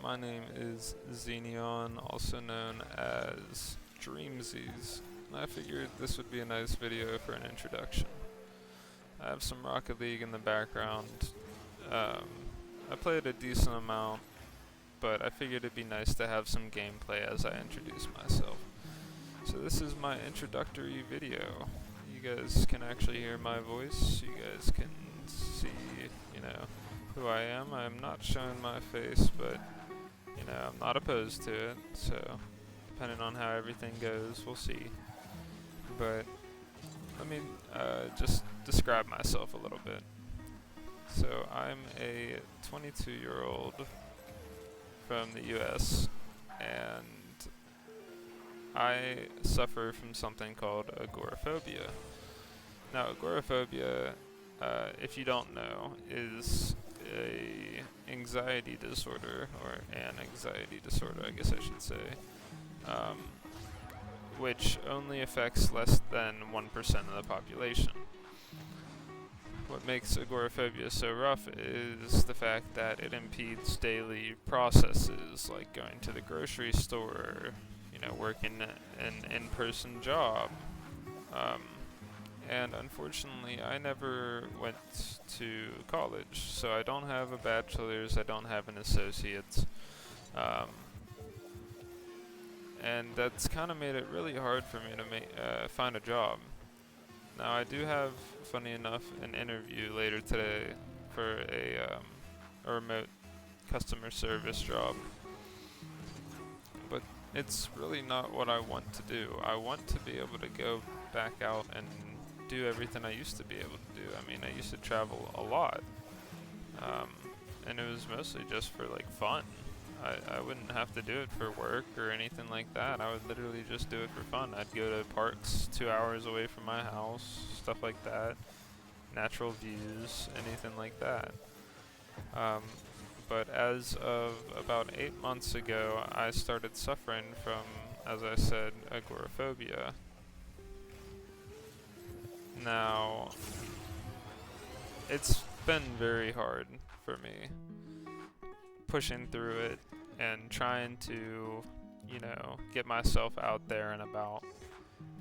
my name is Xeneon, also known as Dreamziez, and I figured this would be a nice video for an introduction. I have some Rocket League in the background. I played a decent amount, but I figured it'd be nice to have some gameplay as I introduce myself. So this is my introductory video. You guys can actually hear my voice. You guys can see, who I am. I'm not showing my face, but, I'm not opposed to it. So, depending on how everything goes, we'll see. But, let me just describe myself a little bit. So, I'm a 22-year-old from the US, and I suffer from something called agoraphobia. Now, agoraphobia, if you don't know, is a anxiety disorder, or an anxiety disorder, I guess I should say, which only affects less than 1% of the population. What makes agoraphobia so rough is the fact that it impedes daily processes like going to the grocery store, working an in-person job. And unfortunately, I never went to college, so I don't have a bachelor's, I don't have an associate's, and that's kind of made it really hard for me to find a job. Now, I do have, funny enough, an interview later today for a remote customer service job, but it's really not what I want to do. I want to be able to go back out and do everything I used to be able to do. I mean, I used to travel a lot, and it was mostly just for fun. I wouldn't have to do it for work or anything like that. I would literally just do it for fun. I'd go to parks 2 hours away from my house, stuff like that, natural views, anything like that. But as of about 8 months ago, I started suffering from, as I said, agoraphobia. Now, it's been very hard for me pushing through it and trying to, get myself out there and about.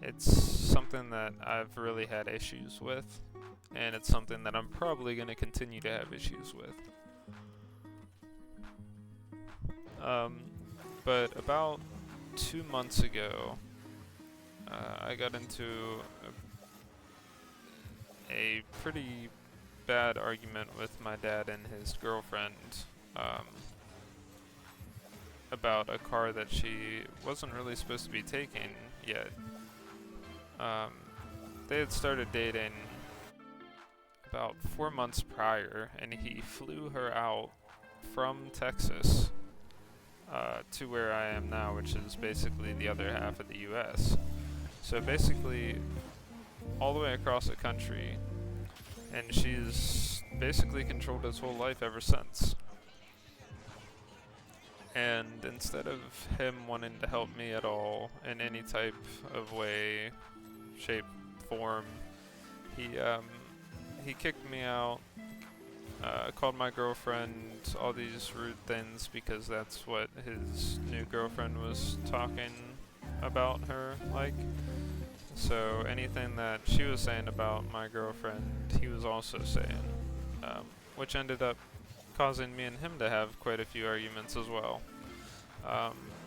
It's something that I've really had issues with, and it's something that I'm probably going to continue to have issues with. But about 2 months ago, I got into a pretty bad argument with my dad and his girlfriend about a car that she wasn't really supposed to be taking yet. They had started dating about 4 months prior, and he flew her out from Texas to where I am now, which is basically the other half of the US. So basically all the way across the country, and she's basically controlled his whole life ever since. And instead of him wanting to help me at all in any type of way, shape, form, he kicked me out, called my girlfriend all these rude things because that's what his new girlfriend was talking about her like. So anything that she was saying about my girlfriend, he was also saying, which ended up causing me and him to have quite a few arguments as well.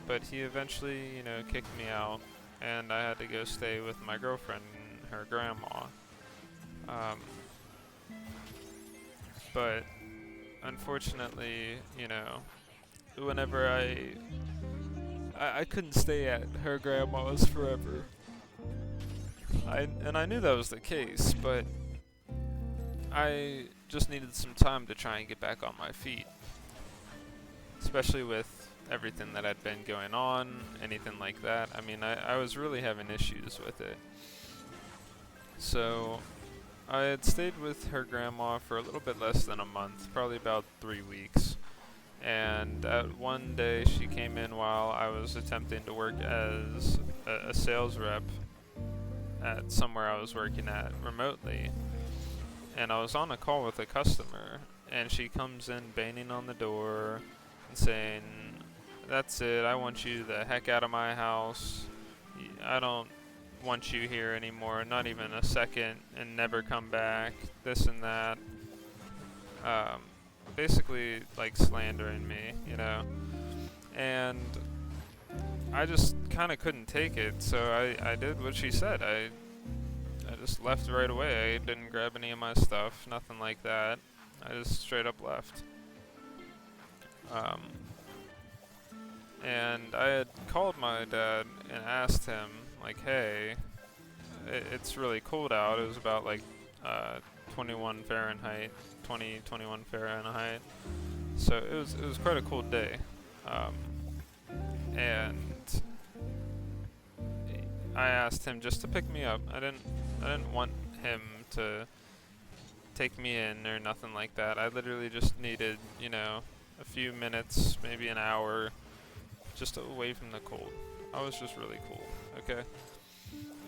But he eventually, kicked me out, and I had to go stay with my girlfriend and her grandma. But unfortunately, whenever I couldn't stay at her grandma's forever. I knew that was the case, but I just needed some time to try and get back on my feet. Especially with everything that had been going on, anything like that. I mean, I was really having issues with it. So, I had stayed with her grandma for a little bit less than a month, probably about 3 weeks. And one day she came in while I was attempting to work as a sales rep at somewhere I was working at remotely, and I was on a call with a customer, and she comes in banging on the door, and saying, "That's it. I want you the heck out of my house. I don't want you here anymore, not even a second, and never come back, this and that." Basically, like, slandering me, you know? And I just kind of couldn't take it, so I did what she said. I just left right away. I didn't grab any of my stuff, nothing like that. I just straight up left. And I had called my dad and asked him, like, "Hey, it's really cold out." It was about like 21 Fahrenheit, 21 Fahrenheit. So it was quite a cold day. And I asked him just to pick me up. I didn't want him to take me in or nothing like that. I literally just needed, a few minutes, maybe an hour, just away from the cold. I was just really cold, okay?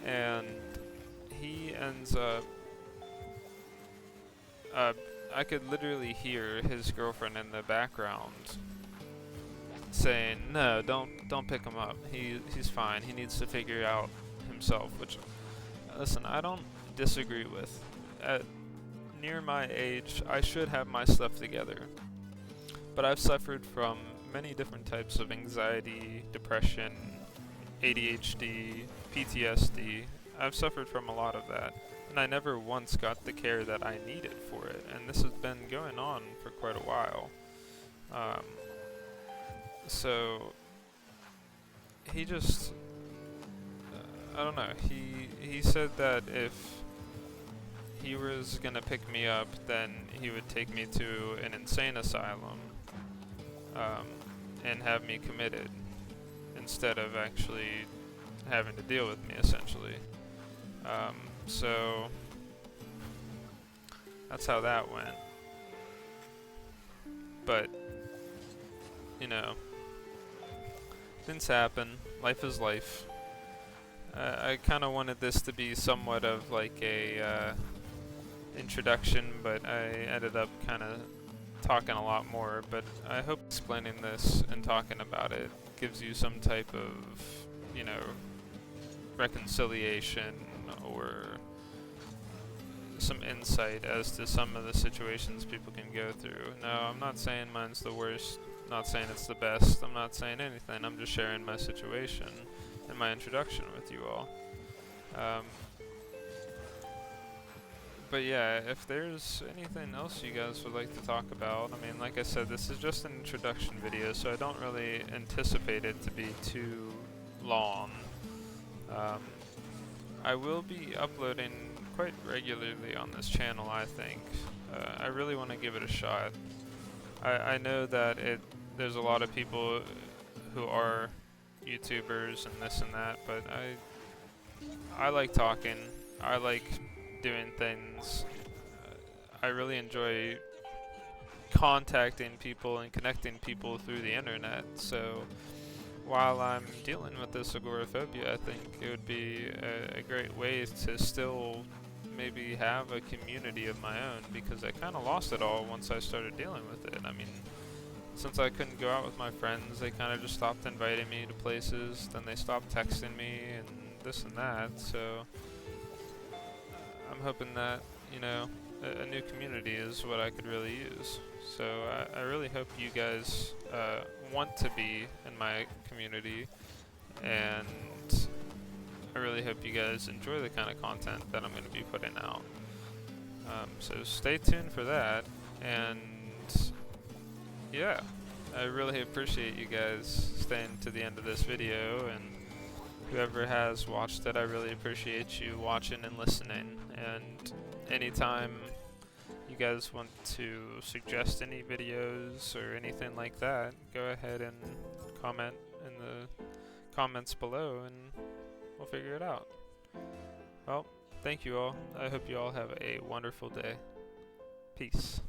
And he ends up, I could literally hear his girlfriend in the background saying, "No, don't pick him up. He's fine. He needs to figure out himself." Which, listen, I don't disagree with. At near my age, I should have my stuff together. But I've suffered from many different types of anxiety, depression, ADHD, PTSD. I've suffered from a lot of that, and I never once got the care that I needed for it. And this has been going on for quite a while. So he just, I don't know, he said that if he was gonna pick me up, then he would take me to an insane asylum, and have me committed, instead of actually having to deal with me, essentially. So that's how that went. But, things happen. Life is life. I kind of wanted this to be somewhat of like a introduction, but I ended up kind of talking a lot more. But I hope explaining this and talking about it gives you some type of, reconciliation or some insight as to some of the situations people can go through. No, I'm not saying mine's the worst. I'm not saying it's the best. I'm not saying anything. I'm just sharing my situation and my introduction with you all. But yeah, if there's anything else you guys would like to talk about, I mean, like I said, this is just an introduction video, so I don't really anticipate it to be too long. I will be uploading quite regularly on this channel, I think. I really want to give it a shot. I know that there's a lot of people who are YouTubers and this and that, but I like talking. I like doing things. I really enjoy contacting people and connecting people through the internet. So while I'm dealing with this agoraphobia, I think it would be a great way to still maybe have a community of my own, because I kind of lost it all once I started dealing with it. I mean, since I couldn't go out with my friends, they kind of just stopped inviting me to places, then they stopped texting me and this and that. So I'm hoping that, a new community is what I could really use. So I really hope you guys want to be in my community, and I really hope you guys enjoy the kind of content that I'm going to be putting out. So stay tuned for that, and yeah, I really appreciate you guys staying to the end of this video, and whoever has watched it, I really appreciate you watching and listening. And anytime you guys want to suggest any videos or anything like that, go ahead and comment in the comments below and we'll figure it out. Well, thank you all. I hope you all have a wonderful day. Peace.